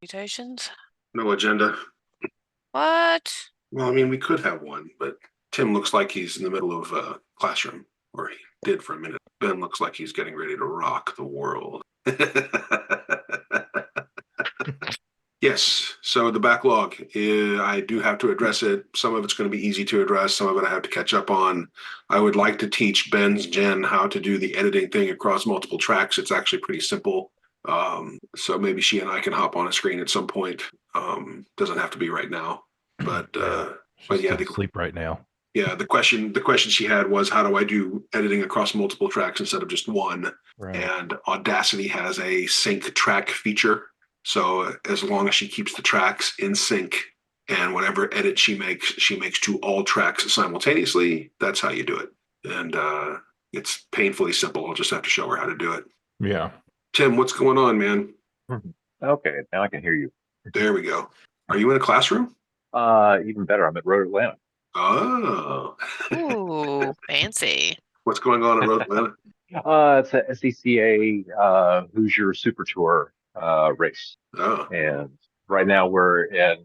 Mutations? No agenda. What? Well, I mean, we could have one, but Tim looks like he's in the middle of a classroom, or he did for a minute. Ben looks like he's getting ready to rock the world. Yes, so the backlog, I do have to address it. Some of it's going to be easy to address, some of it I have to catch up on. I would like to teach Ben's Jen how to do the editing thing across multiple tracks. It's actually pretty simple. So maybe she and I can hop on a screen at some point. Doesn't have to be right now, but Yeah. but She's yeah, still asleep right now. yeah, the question she had was, how do I do editing across multiple tracks instead of just one? Right. And Audacity has a sync track feature. So as long as she keeps the tracks in sync and whatever edit she makes to all tracks simultaneously, that's how you do it. And it's painfully simple. I'll just have to show her how to do it. Yeah. Tim, what's going on, man? Okay, now I can hear you. There we go. Are you in a classroom? Even better, I'm at Road Atlanta. Oh, Ooh, fancy. what's going on at Road Atlanta? It's a SECA Hoosier Super Tour race, Oh, and right now we're in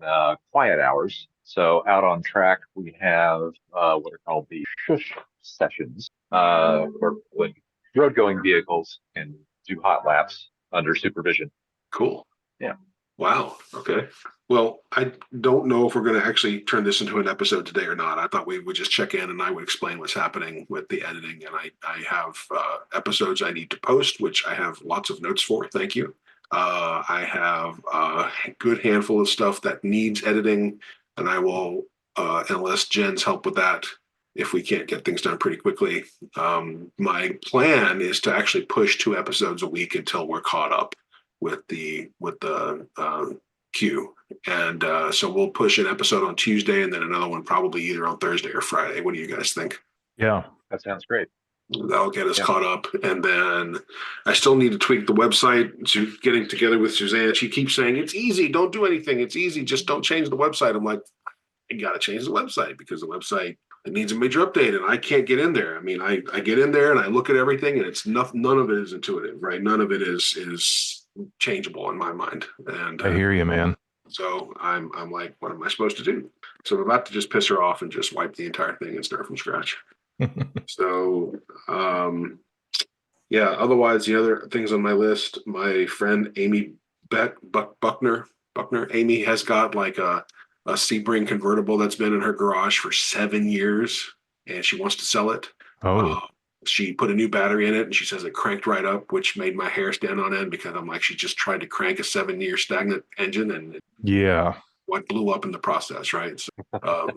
quiet hours. So out on track, we have what are called the shush sessions, when road-going vehicles can do hot laps under supervision. cool. Yeah. Wow. Okay. Well, I don't know if we're going to actually turn this into an episode today or not. I thought we would just check in and I would explain what's happening with the editing. And I have episodes I need to post, which I have lots of notes for. Thank you. I have a good handful of stuff that needs editing, and I will enlist Jen's help with that if we can't get things done pretty quickly. My plan is to actually push 2 episodes a week until we're caught up with the queue. And so we'll push an episode on Tuesday and then another one probably either on Thursday or Friday. What do you guys think? Yeah. That sounds great. That'll get us Yeah. caught up. And then I still need to tweak the website. Getting together with Suzanne, she keeps saying, it's easy. Don't do anything. It's easy. Just don't change the website. I'm like, I got to change the website because the website, it needs a major update and I can't get in there. I mean, I get in there and I look at everything and it's none of it is intuitive, right? None of it is changeable in my mind. And I hear you, man. so I'm like, what am I supposed to do? So I'm about to just piss her off and just wipe the entire thing and start from scratch. So yeah, otherwise the other things on my list, my friend Amy Buckner, Amy has got like a Sebring convertible that's been in her garage for 7 years and she wants to sell it. Oh, She put a new battery in it and she says it cranked right up, which made my hair stand on end because I'm like, she just tried to crank a 7-year stagnant engine and yeah. what blew up in the process, right? So,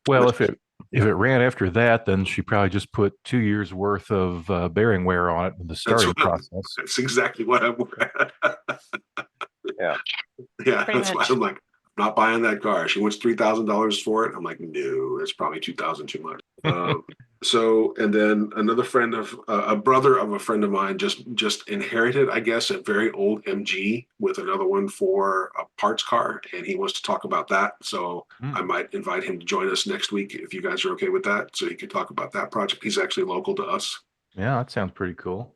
Well, if it ran after that, then she probably just put 2 years worth of bearing wear on it in the starting process. that's exactly what I'm. Yeah. Yeah, Pretty that's why much. I'm like, I'm not buying that car. She wants $3,000 for it. I'm like, no, it's probably 2,000 too much. So, and then another friend of a brother of a friend of mine just inherited, I guess, a very old MG with another one for a parts car, and he wants to talk about that. So I might invite him to join us next week if you guys are okay with that. So he can talk about that project. He's actually local to us. Yeah, that sounds pretty cool.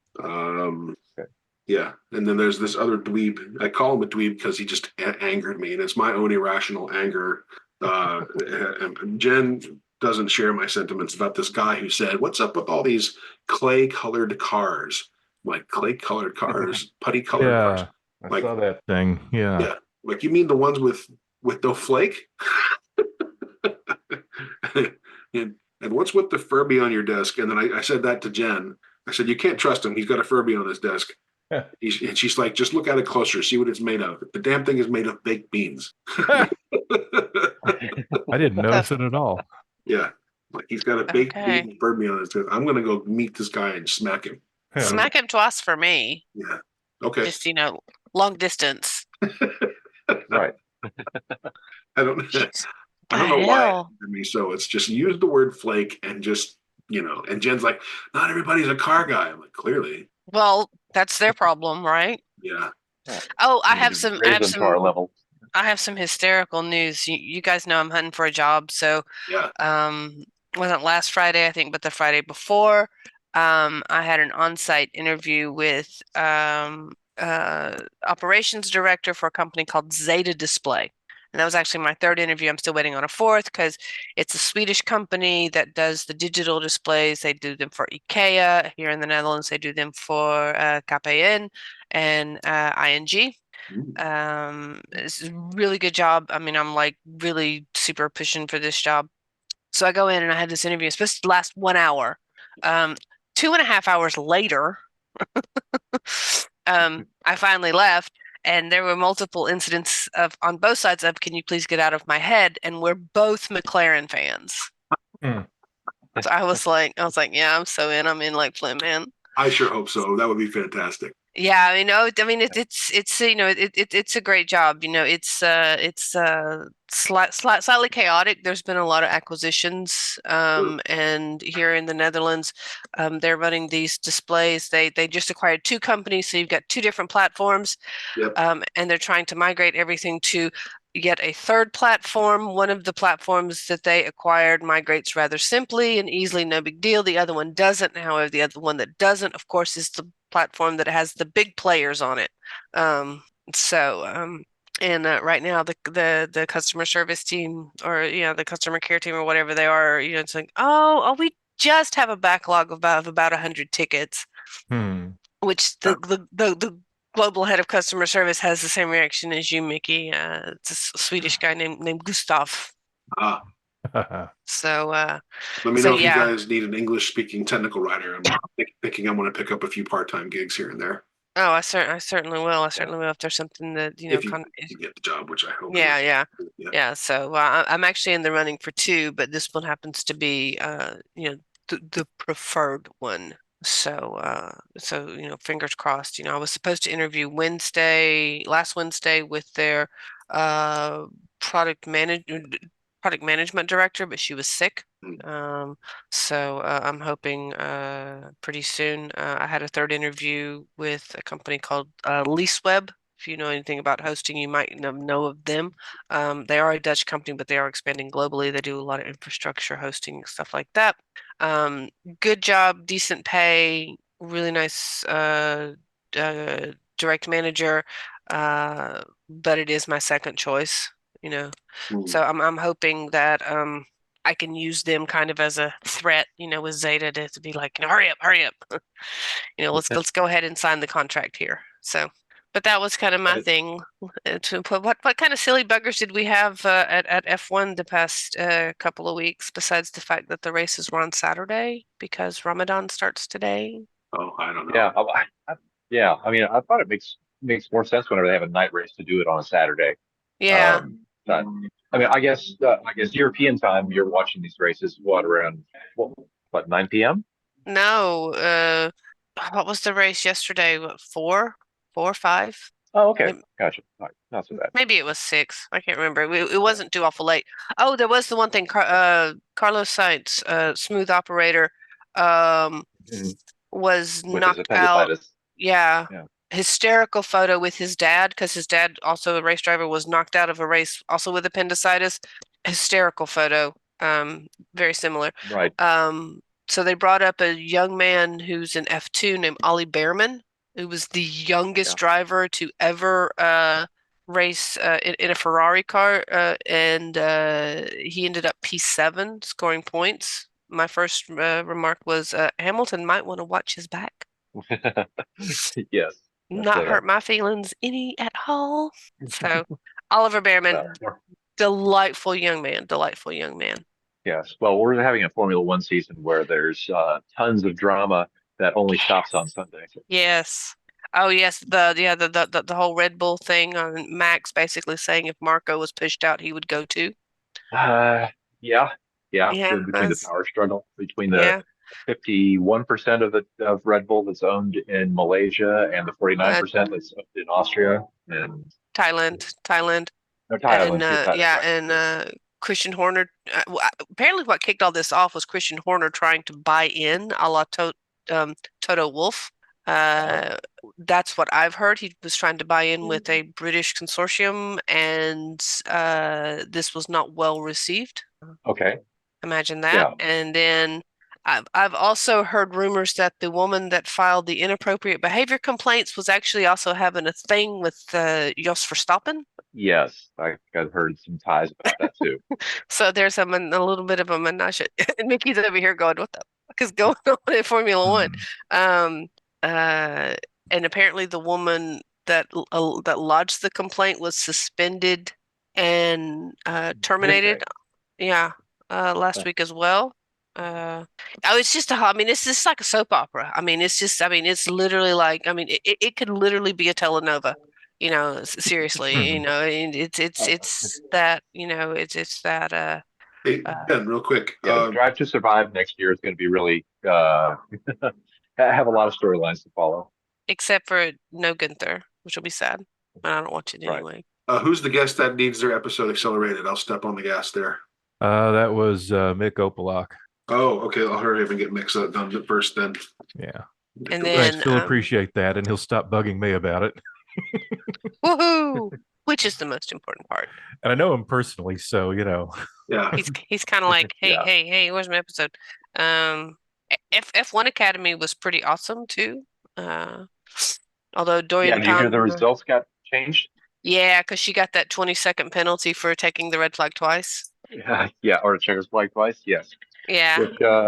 Yeah, and then there's this other dweeb. I call him a dweeb because he just angered me, and it's my own irrational anger. And Jen doesn't share my sentiments about this guy who said, "What's up with all these clay-colored cars?" Like clay-colored cars, putty-colored cars. Yeah, I Like, saw that thing. Yeah. yeah, like you mean the ones with no flake? and what's with the Furby on your desk? And then I said that to Jen. I said, you can't trust him. He's got a Furby on his desk. And she's like, just look at it closer, see what it's made of. The damn thing is made of baked beans. I didn't notice it at all. Yeah, like he's got a baked Okay. bean Furby on his desk. I'm gonna go meet this guy and smack him. Yeah. Smack him twice for me. Yeah. Okay. Just, long distance. Right. I don't Jeez. I don't know why it Hell. happened to me. So it's just use the word flake and just, and Jen's like, not everybody's a car guy. I'm like, clearly. Well, that's their problem, right? Yeah. Oh, I We have need to some raise them to our level. I have some hysterical news. You guys know I'm hunting for a job, so Yeah. wasn't last Friday, I think, but the Friday before, I had an on-site interview with operations director for a company called Zeta Display. And that was actually my third interview. I'm still waiting on a fourth because it's a Swedish company that does the digital displays. They do them for IKEA. Here in the Netherlands, they do them for KPN and ING. It's a really good job. I mean, I'm like really super pushing for this job. So I go in and I had this interview. It's supposed to last 1 hour. 2.5 hours later, I finally left, and there were multiple incidents of on both sides of, can you please get out of my head? And we're both McLaren fans. Mm. So I was like, yeah, I'm so in. I'm in like Flint, man. I sure hope so. That would be fantastic. Yeah, it's it's a great job. Slightly chaotic. There's been a lot of acquisitions, and here in the Netherlands, they're running these displays. They just acquired two companies, so you've got two different platforms. Yep. And they're trying to migrate everything to yet a third platform. One of the platforms that they acquired migrates rather simply and easily, no big deal. The other one doesn't. However, the other one that doesn't, of course, is the platform that has the big players on it. And right now the customer service team, or the customer care team, or whatever they are, it's like, oh, we just have a backlog of about 100 tickets, which the global head of customer service has the same reaction as you, Mickey. It's a Swedish guy named Gustav. So let me so know if you yeah. guys need an English speaking technical writer. I'm thinking I'm going to pick up a few part-time gigs here and there. Oh, I certainly will. I certainly will if there's something that If you get the job, which I hope. Yeah. So I'm actually in the running for two, but this one happens to be the preferred one. So fingers crossed. I was supposed to interview last Wednesday with their uh product management director, but she was sick. So I'm hoping pretty soon. I had a third interview with a company called LeaseWeb. If you know anything about hosting, you might know of them. They are a Dutch company, but they are expanding globally. They do a lot of infrastructure hosting, stuff like that. Good job, decent pay, really nice direct manager. But it is my second choice, you know. So I'm hoping that I can use them kind of as a threat, with Zeta to be like, hurry up. Let's go ahead and sign the contract here. So, but that was kind of my thing. What kind of silly buggers did we have at F1 the past couple of weeks, besides the fact that the races were on Saturday because Ramadan starts today? Oh, I don't know. Yeah, I mean, I thought it makes more sense whenever they have a night race to do it on a Saturday. Yeah. But, I mean, I guess European time, you're watching these races around 9 p.m. No, what was the race yesterday? What, 4 or 5? Oh, okay, gotcha. Not so bad. Maybe it was 6. I can't remember. It wasn't too awful late. Oh, there was the one thing. Carlos Sainz, smooth operator, was With his knocked out. appendicitis. Yeah. Hysterical photo with his dad, because his dad, also a race driver, was knocked out of a race also with appendicitis. Hysterical photo. Very similar. Right. So they brought up a young man who's in F2 named Ollie Behrman, who was the youngest driver to ever race in a Ferrari car, and he ended up P7 scoring points. My first remark was Hamilton might want to watch his back. Yes. Not hurt my feelings any at all. So Oliver Behrman, delightful young man. Yes. Well, we're having a Formula One season where there's tons of drama that only stops on Sunday. Yes. Oh yes, the whole Red Bull thing on Max basically saying if Marco was pushed out, he would go too. Yeah. Between the power struggle between the 51% of Red Bull that's owned in Malaysia and the 49% that's owned in Austria and Thailand. No, Thailand. And Christian Horner. Apparently, what kicked all this off was Christian Horner trying to buy in, a la Toto Wolff. That's what I've heard. He was trying to buy in with a British consortium, and this was not well received. Okay. Imagine that. And then I've also heard rumors that the woman that filed the inappropriate behavior complaints was actually also having a thing with Jos Verstappen. Yes, I've heard some ties about that too. So there's a little bit of a menage. And Mickey's over here going, "What the fuck is going on in Formula One?" Hmm. Um, uh, and apparently the woman that lodged the complaint was suspended and terminated. Okay. Yeah, last week as well. Oh, it's just I mean, it's just like a soap opera. I mean, I mean, it's literally like, I mean, it could literally be a telenovela. Seriously, Hmm. and it's that, it's that, Hey, uh, Ben, real quick. Yeah, Drive to Survive next year is going to be really have a lot of storylines to follow. except for no Gunther, which will be sad, but I don't watch it Right. anyway. Who's the guest that needs their episode accelerated? I'll step on the gas there. That was Mick Opalak. Oh, okay. I'll hurry up and get mixed up done first then. Yeah. And I then, still appreciate that, and he'll stop bugging me about it. woohoo, which is the most important part. And I know him personally, so Yeah. He's kind of like, hey, Yeah. hey, where's my episode? F1 Academy was pretty awesome too. Uh, although Yeah, Dorian do you hear the Palmer, results got changed? yeah, because she got that 20-second penalty for taking the red flag twice. Yeah, or checkers flag twice. Yes. Yeah, Which, yeah,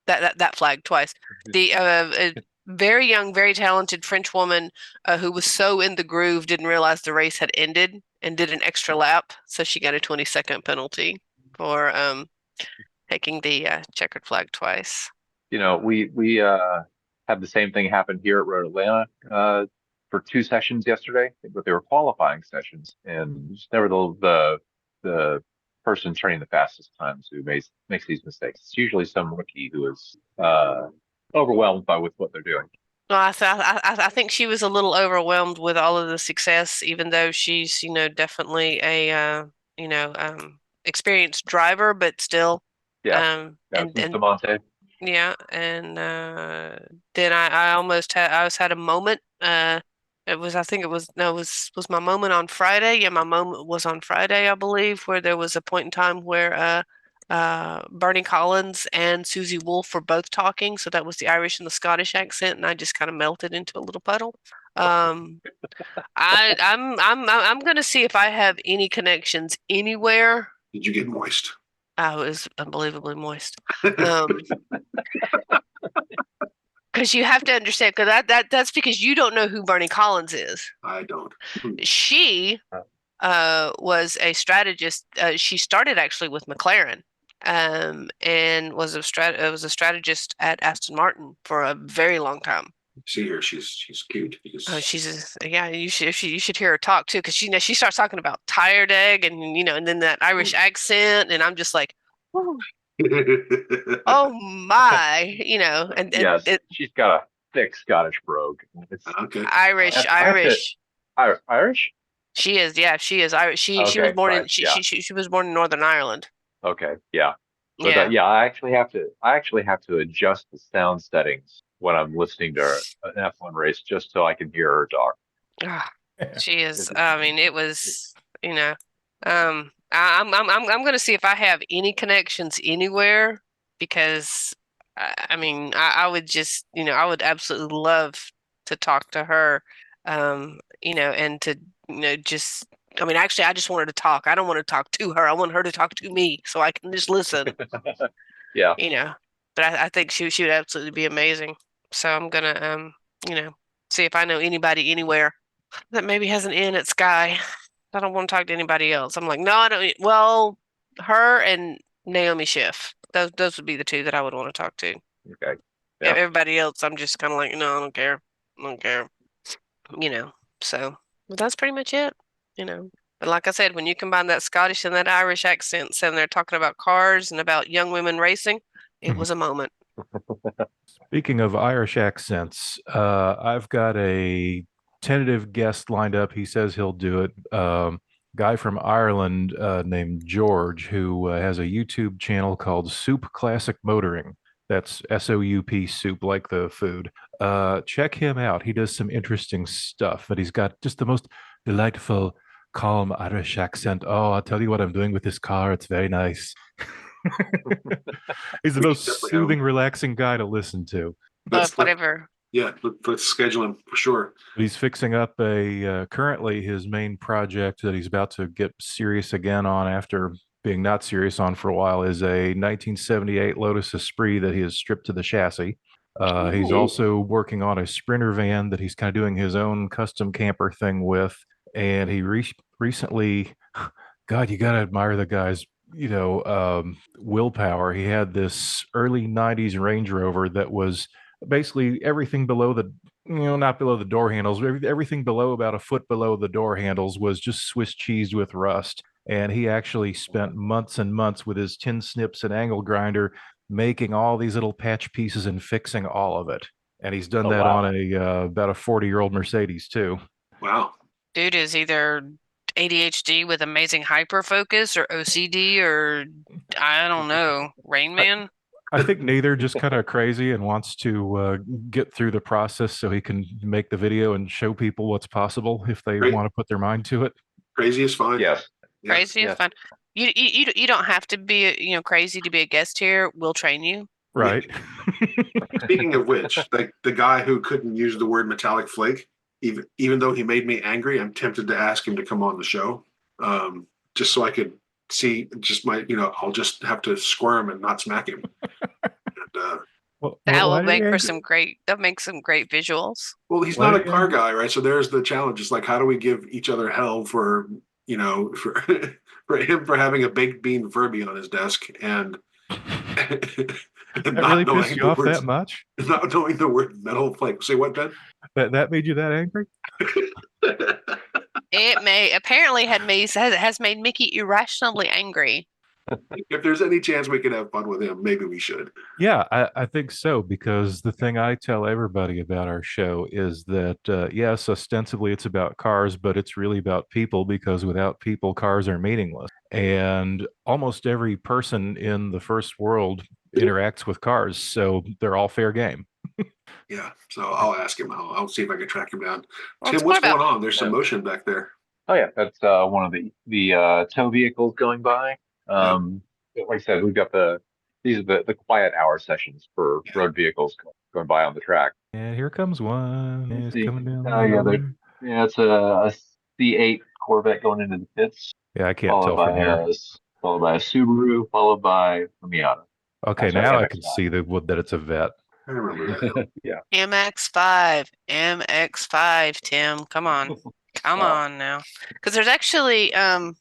that flag twice. The very young, very talented French woman who was so in the groove didn't realize the race had ended and did an extra lap, so she got a 20-second penalty for taking the checkered flag twice. we had the same thing happen here at Road Atlanta for 2 sessions yesterday, but they were qualifying sessions, and it's never the person turning the fastest times who makes these mistakes. It's usually some rookie who is overwhelmed by with what they're doing. Well, I think she was a little overwhelmed with all of the success, even though she's, definitely a experienced driver, but still, Yeah, that was and Monte. yeah, and then I almost had a moment. I think it was no, it was my moment on Friday. Yeah, my moment was on Friday, I believe, where there was a point in time where Bernie Collins and Susie Wolf were both talking, so that was the Irish and the Scottish accent, and I just kind of melted into a little puddle. Um, I'm gonna see if I have any connections anywhere. Did you get moist? I was unbelievably moist. Because you have to understand, because that's because you don't know who Bernie Collins is. I don't. She was a strategist. She started actually with McLaren, and was a strategist at Aston Martin for a very long time. See her, she's cute. Oh, yeah. You should hear her talk too, because she starts talking about tired egg, and and then that Irish accent, and I'm just like, oh my, and Yes, she's got a thick Scottish brogue. It's okay. Irish. Irish. She is, yeah, she is Irish. She was Okay, born in right, yeah. she was born in Northern Ireland. Okay, yeah. But Yeah. yeah, I actually have to adjust the sound settings when I'm listening to an F1 race just so I can hear her talk. Ah, she is. I mean, it was, I'm gonna see if I have any connections anywhere, because I mean, I would just, I would absolutely love to talk to her, and to, just, I mean, actually, I just want her to talk. I don't want to talk to her. I want her to talk to me so I can just listen, Yeah. But I think she would absolutely be amazing. So I'm gonna, see if I know anybody anywhere that maybe has an in at Sky. I don't want to talk to anybody else. I'm like, no, I don't. Well, her and Naomi Schiff. Those would be the two that I would want to talk to. Okay. Yeah. Everybody else, I'm just kind of like, no, I don't care. I don't care. So, but that's pretty much it. But like I said, when you combine that Scottish and that Irish accent, and they're talking about cars and about young women racing, it was a moment. Speaking of Irish accents, I've got a tentative guest lined up. He says he'll do it. Guy from Ireland named George, who has a YouTube channel called Soup Classic Motoring. That's SOUP, soup, like the food. Check him out. He does some interesting stuff, but he's got just the most delightful, calm Irish accent. Oh, I'll tell you what I'm doing with this car. It's very nice. He's the We should most definitely have soothing, him. relaxing guy to listen to. Whatever. Yeah, let's schedule him for sure. But he's fixing up currently his main project that he's about to get serious again on after being not serious on for a while is a 1978 Lotus Esprit that he has stripped to the chassis. He's Ooh. also working on a Sprinter van that he's kind of doing his own custom camper thing with. And he recently, God, you got to admire the guy's, willpower. He had this early 90s Range Rover that was basically everything below the not below the door handles, everything below about a foot below the door handles was just Swiss cheese with rust. And he actually spent months and months with his tin snips and angle grinder making all these little patch pieces and fixing all of it. And he's done Oh, that wow. on about a 40-year-old Mercedes too. Wow. Dude is either ADHD with amazing hyperfocus or OCD or I don't know, Rain Man. I think neither, just kind of crazy and wants to get through the process so he can make the video and show people what's possible if they Great. want to put their mind to it. Crazy is fine. Yes. Yeah. Crazy is Yeah. fun. You don't have to be crazy to be a guest here. We'll train you. Right. Speaking of which, like the guy who couldn't use the word metallic flake, even though he made me angry, I'm tempted to ask him to come on the show, just so I could see. Just I'll just have to squirm and not smack him. And, That will why are you make for angry? some great. That makes some great visuals. well, he's Why not are a you car angry? guy, right? So there's the challenge. It's like, how do we give each other hell for for for him for having a baked bean Furby on his desk and and That really not pissed knowing you the off words, that much? not knowing the word metal flake. Say what, Ben? That made you that angry? It apparently has made Mickey irrationally angry. If there's any chance we could have fun with him, maybe we should. Yeah, I think so, because the thing I tell everybody about our show is that, yes, ostensibly it's about cars, but it's really about people because without people, cars are meaningless. And almost every person in the first world interacts with cars, so they're all fair game. Yeah, so I'll ask him. I'll see if I can track him down. Well, Tim, it's what's more about going on? There's some Yeah. motion back there. Oh yeah, that's one of the tow vehicles going by. Like I said, we've got these are the quiet hour sessions for Yeah. road vehicles going by on the track. And here comes one. Let's He's see. coming down the Yeah, highway. it's a C8 Corvette going into the pits, Yeah, I can't tell from here. followed by a Subaru, followed by a Miata. Okay, Sorry, now I can MX-5. see that it's a vet. I remember that. Yeah. MX5, Tim. Come on. Come Wow. on now. Because there's actually I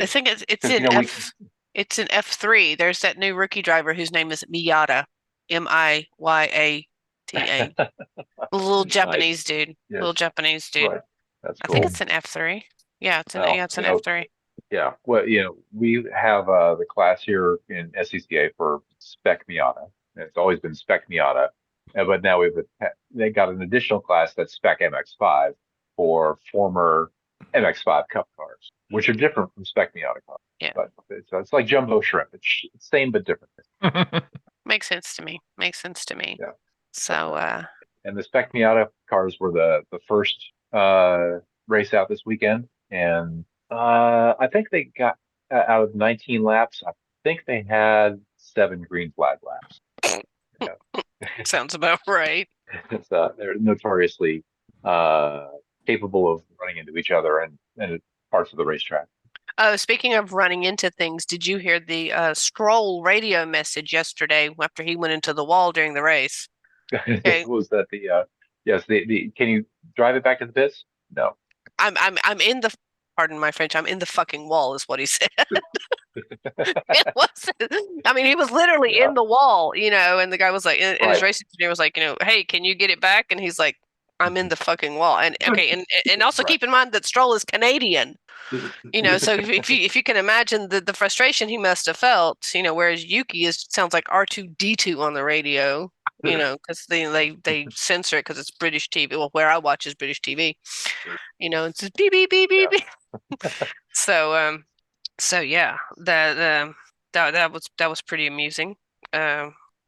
think it's 'Cause, in we- it's in F3. There's that new rookie driver whose name is Miyata. Miyata. A little Japanese dude. Yes. Little Japanese dude. Right. That's I cool. think it's in F3. Yeah, it's in F3. Yeah, well, we have the class here in SCCA for Spec Miata. It's always been Spec Miata, but now they got an additional class that's Spec MX5 for former MX5 Cup cars, which are different from Spec Miata cars. Yeah. But it's like jumbo shrimp. It's same but different. Makes sense to me. Yeah. So And the Spec Miata cars were the first race out this weekend, and I think they got out of 19 laps. I think they had 7 green flag laps. sounds about right. They're notoriously capable of running into each other and parts of the racetrack. Oh, speaking of running into things, did you hear the Stroll radio message yesterday after he went into the wall during the race? Okay. Was that yes, the can you drive it back to the pits? No. I'm in the pardon my French, I'm in the fucking wall is what he said. It wasn't, I mean, he was literally in the wall, and the guy was like, and his race engineer was like, hey, can you get it back? And he's like, I'm in the fucking wall. And okay, and also Right. keep in mind that Stroll is Canadian. So if you can imagine the frustration he must have felt, whereas Yuki sounds like R2D2 on the radio, because they censor it because it's British TV. Well, where I watch is British TV. It's just beep beep beep beep. Beep. So yeah, that was pretty amusing.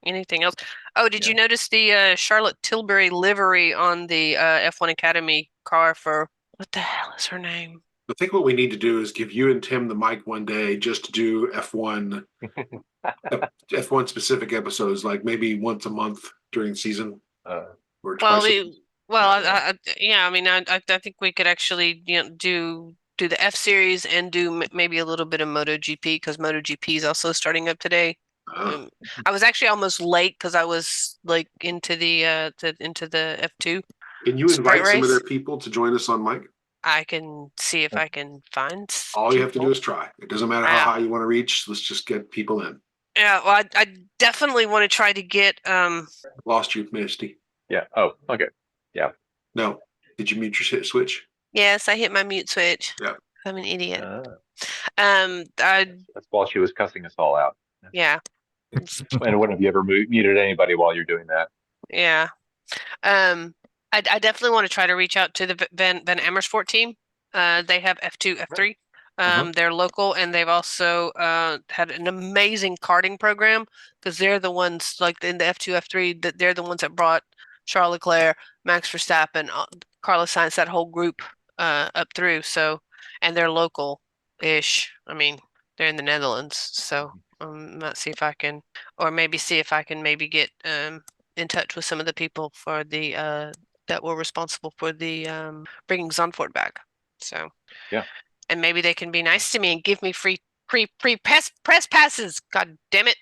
Anything else? Oh, did you notice the Charlotte Tilbury livery on the F1 Academy car for what the hell is her name? I think what we need to do is give you and Tim the mic one day just to do F1 specific episodes, like maybe once a month during season or Well, twice a month. yeah, I mean, I think we could actually, do the F series and do maybe a little bit of MotoGP because MotoGP is also starting up today. Uh, I was actually almost late because I was like into the F2 can you sprint invite some of their race. people to join us on mic? I can see if I can find All you have to do people. is try. It doesn't matter how Yeah, high you want to reach. Let's just get people in. yeah. Well, I definitely want to try to get Lost you, Misty. Yeah. Oh, okay. Yeah. No. Did you mute your switch? Yes, I hit my mute switch. Yeah. I'm an idiot. That's while she was cussing us all out. Yeah. And when have you ever muted anybody while you're doing that? Yeah. I definitely want to try to reach out to the Van Amersfoort team. They have F2, F3. They're local, and they've also had an amazing karting program because they're the ones like in the F2, F3 that they're the ones that brought Charles Leclerc, Max Verstappen, Carlos Sainz, that whole group up through. So, and they're local-ish. I mean, they're in the Netherlands, so let's see if I can, or maybe see if I can maybe get in touch with some of the people for the that were responsible for the bringing Zandvoort back. So yeah, and maybe they can be nice to me and give me free press passes. God damn it!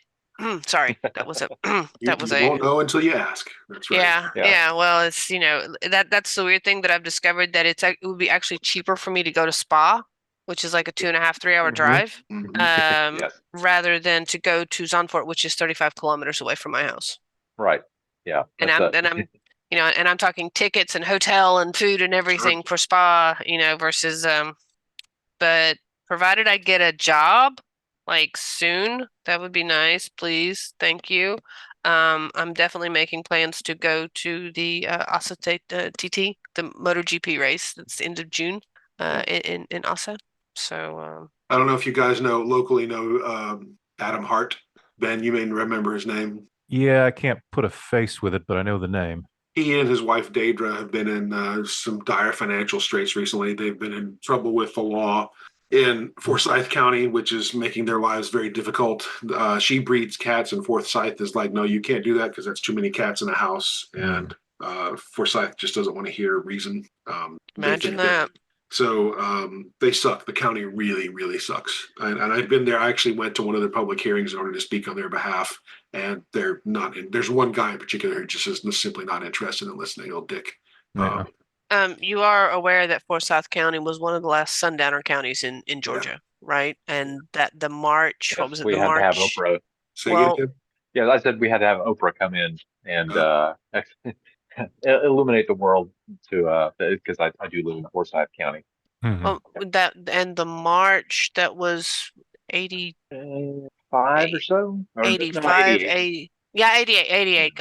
Sorry, that was a You won't know until you ask. That's right. Yeah. Well, it's that's the weird thing that I've discovered that it would be actually cheaper for me to go to Spa, which is like a 2.5, 3 hour drive, Yes. rather than to go to Zandvoort, which is 35 kilometers away from my house. Right. Yeah. And I'm talking tickets and hotel and food and everything for Spa, versus but provided I get a job like soon, that would be nice, please. Thank you. I'm definitely making plans to go to the Asa TT, the MotoGP race that's the end of June in Asa. So I don't know if you guys locally know Adam Hart. Ben, you may remember his name. Yeah, I can't put a face with it, but I know the name. He and his wife Deidre have been in some dire financial straits recently. They've been in trouble with the law in Forsyth County, which is making their lives very difficult. She breeds cats, and Forsyth is like, no, you can't do that because that's too many cats in a house. And Forsyth just doesn't want to hear reason. imagine that. So they suck. The county really, really sucks. And I've been there. I actually went to one of their public hearings in order to speak on their behalf. And they're not in. There's one guy in particular who just is simply not interested in listening. Old Dick. Yeah. You are aware that Forsyth County was one of the last sundowner counties in Georgia, right? And that the March, what was it? We The had to have March. Oprah. Well, Yeah, I said we had to have Oprah come in and illuminate the world to because I do live in Forsyth County. well, that and the March that was 80, 5 or so? Or, no, 85, 88. 80. Yeah, 88, 88.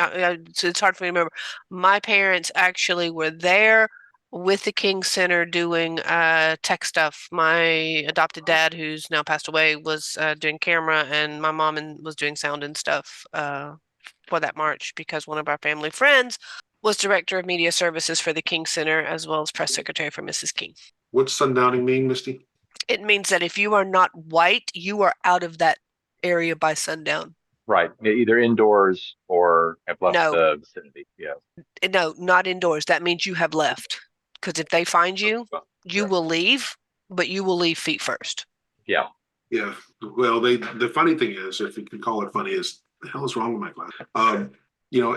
So it's hard for me to remember. My parents actually were there with the King Center doing tech stuff. My adopted dad, who's now passed away, was doing camera, and my mom was doing sound and stuff for that march because one of our family friends was director of media services for the King Center as well as press secretary for Mrs. King. What's sundowning mean, Misty? It means that if you are not white, you are out of that area by sundown. Right, either indoors or have left the vicinity. Yeah. No, not indoors. That means you have left. Because if they find you, you will leave, but you will leave feet first. Yeah. Yeah. Well, the funny thing is, if you can call it funny, is the hell is wrong with my class?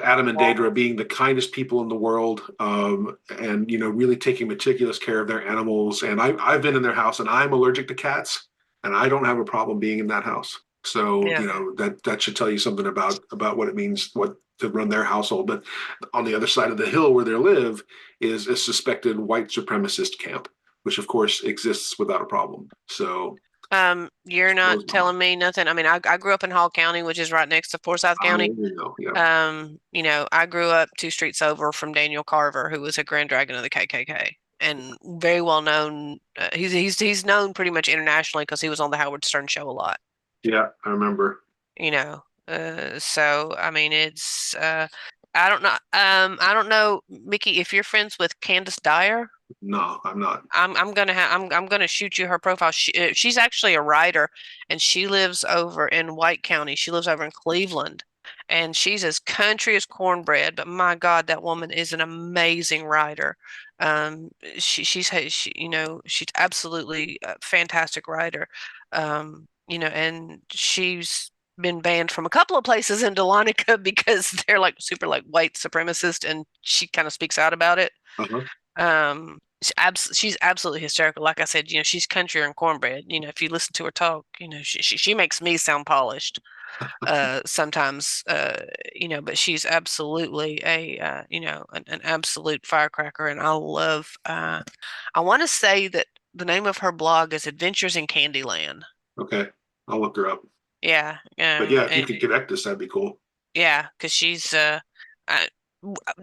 Adam and Deidre being the kindest people in the world, and really taking meticulous care of their animals. And I've been in their house, and I'm allergic to cats, and I don't have a problem being in that house. So that should tell you something about what it means to run their household. But on the other side of the hill where they live is a suspected white supremacist camp, which of course exists without a problem. So you're not telling me nothing. I mean, I grew up in Hall County, which is right next to Forsyth County. I grew up 2 streets over from Daniel Carver, who was a Grand Dragon of the KKK and very well known. He's known pretty much internationally because he was on the Howard Stern show a lot. Yeah, I remember. So I mean, it's I don't know. I don't know, Mickey, if you're friends with Candace Dyer. No, I'm not. I'm gonna shoot you her profile. She's actually a writer, and she lives over in White County. She lives over in Cleveland, and she's as country as cornbread. But my God, that woman is an amazing writer. She's absolutely a fantastic writer. And she's been banned from a couple of places in Dahlonega because they're like super like white supremacist, and she kind of speaks out about it. Uh-huh. She's absolutely hysterical. Like I said, she's country and cornbread. If you listen to her talk, she makes me sound polished sometimes, but she's absolutely an absolute firecracker. And I want to say that the name of her blog is Adventures in Candyland. Okay. I'll look her up. Yeah. But yeah, if you could connect us, that'd be cool. Yeah, because she's I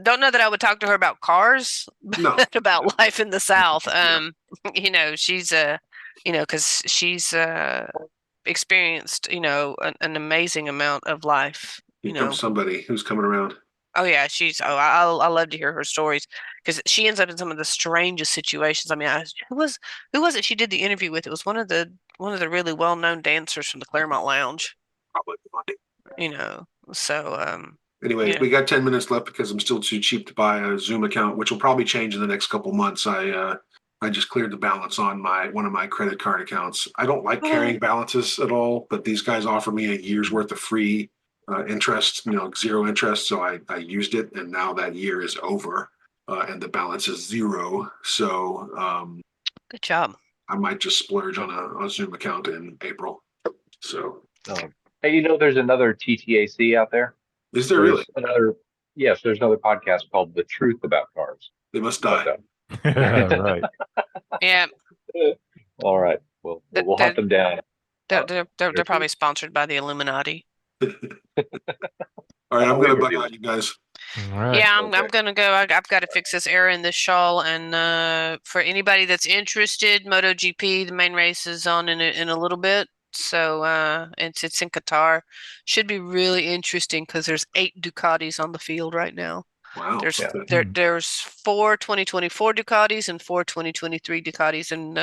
don't know that I would talk to her about cars, No. but about life in the South. She's because she's experienced, an amazing amount of life. Here comes somebody who's coming around. Oh yeah, I love to hear her stories because she ends up in some of the strangest situations. I mean, who was it she did the interview with? It was one of the really well-known dancers from the Claremont Lounge. Probably. So Anyways, we got 10 minutes left because I'm still too cheap to buy a Zoom account, which will probably change in the next couple months. I just cleared the balance on one of my credit card accounts. I don't like carrying balances at all, but these guys offer me a year's worth of free interest, 0 interest. So I used it, and now that year is over, and the balance is 0. So good job. I might just splurge on a Zoom account in April. So hey, there's another TTAC out there. Is there really? Yes, there's another podcast called The Truth About Cars. They must die. Right. Yeah. All right. Well, we'll hunt them down. They're probably sponsored by the Illuminati. All right, I'm gonna bug out you guys. All right. Yeah, I'm gonna go. I've got to fix this error in this shawl. And for anybody that's interested, MotoGP, the main race is on in a little bit. So it's in Qatar. Should be really interesting because there's 8 Ducatis on the field right now. Wow. There's 4 2024 Ducatis and 4 2023 Ducatis, and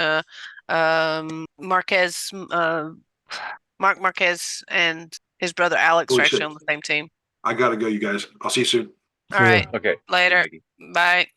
Mark Marquez and his brother Alex are actually on the same team. I gotta go, you guys. I'll see you soon. All right. Okay. Later. Bye.